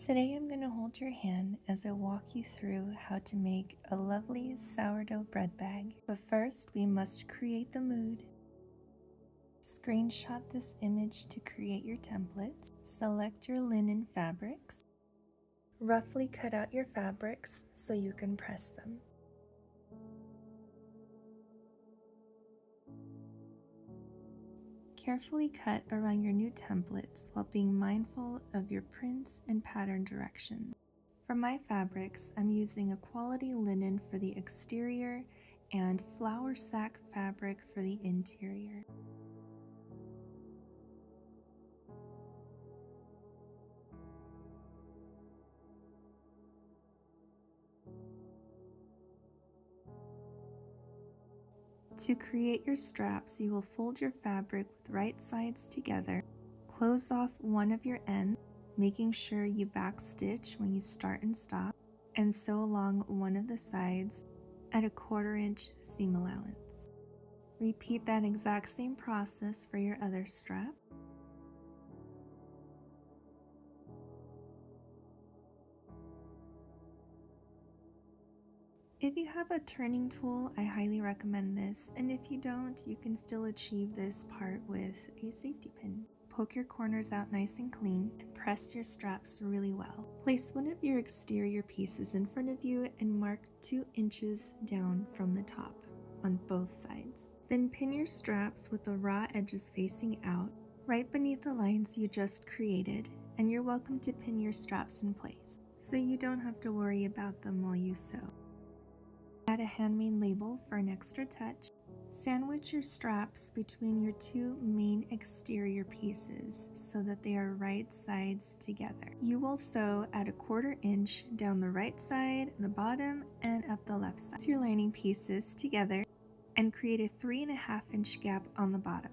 Today I'm going to hold your hand as I walk you through how to make a lovely sourdough bread bag. But first, we must create the mood. Screenshot this image to create your templates. Select your linen fabrics. Roughly cut out your fabrics so you can press them. Carefully cut around your new templates while being mindful of your prints and pattern direction. For my fabrics, I'm using a quality linen for the exterior and flour sack fabric for the interior. To create your straps, you will fold your fabric with right sides together, close off one of your ends, making sure you backstitch when you start and stop, and sew along one of the sides at a 1/4 inch seam allowance. Repeat that exact same process for your other strap. If you have a turning tool, I highly recommend this, and if you don't, you can still achieve this part with a safety pin. Poke your corners out nice and clean and press your straps really well. Place one of your exterior pieces in front of you and mark 2 inches down from the top on both sides. Then pin your straps with the raw edges facing out right beneath the lines you just created, and you're welcome to pin your straps in place so you don't have to worry about them while you sew. Add a handmade label for an extra touch. Sandwich your straps between your 2 main exterior pieces so that they are right sides together. You will sew at a 1/4 inch down the right side, the bottom, and up the left side. Place your lining pieces together and create a 3.5 inch gap on the bottom.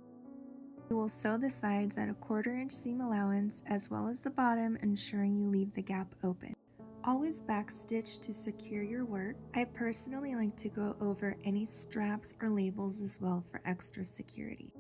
You will sew the sides at a 1/4 inch seam allowance as well as the bottom, ensuring you leave the gap open. Always backstitch to secure your work. I personally like to go over any straps or labels as well for extra security.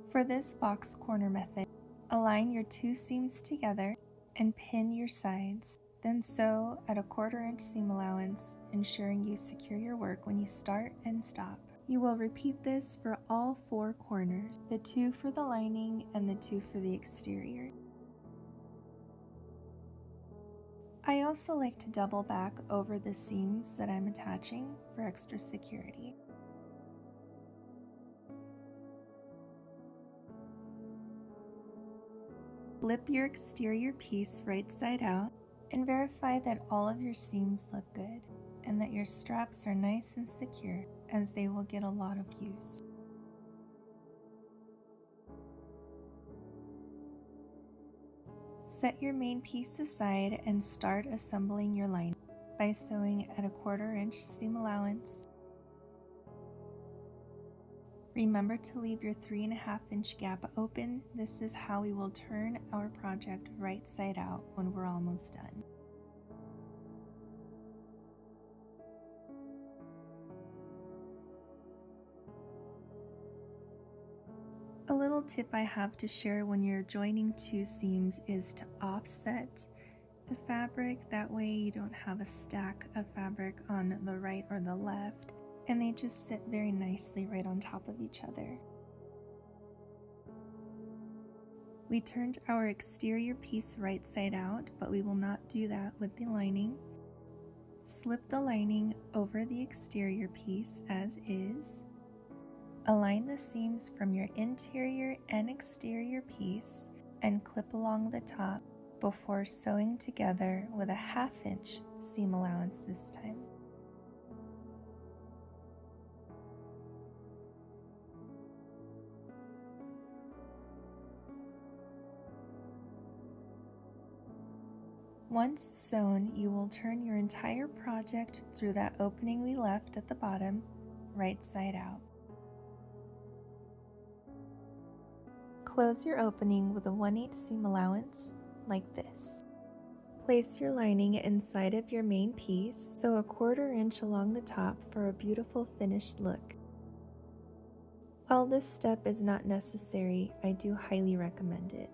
For this box corner method, align your 2 seams together and pin your sides. Then sew at a 1/4 inch seam allowance, ensuring you secure your work when you start and stop. You will repeat this for all 4 corners, the 2 for the lining and the 2 for the exterior. I also like to double back over the seams that I'm attaching for extra security. Flip your exterior piece right side out and verify that all of your seams look good and that your straps are nice and secure, as they will get a lot of use. Set your main piece aside and start assembling your lining by sewing at a 1/4 inch seam allowance. Remember to leave your 3.5 inch gap open. This is how we will turn our project right side out when we're almost done. A little tip I have to share when you're joining 2 seams is to offset the fabric. That way you don't have a stack of fabric on the right or the left, and they just sit very nicely right on top of each other. We turned our exterior piece right side out, but we will not do that with the lining. Slip the lining over the exterior piece as is. Align the seams from your interior and exterior piece and clip along the top before sewing together with a 1/2 inch seam allowance this time. Once sewn, you will turn your entire project through that opening we left at the bottom, right side out. Close your opening with a 1/8 seam allowance, like this. Place your lining inside of your main piece, so a 1/4 inch along the top for a beautiful finished look. While this step is not necessary, I do highly recommend it.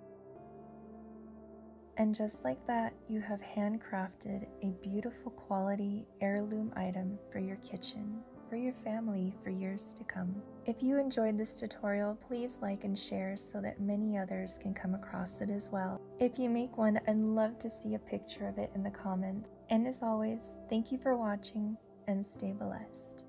And just like that, you have handcrafted a beautiful quality heirloom item for your kitchen, for your family for years to come. If you enjoyed this tutorial, please like and share so that many others can come across it as well. If you make one, I'd love to see a picture of it in the comments. And as always, thank you for watching and stay blessed.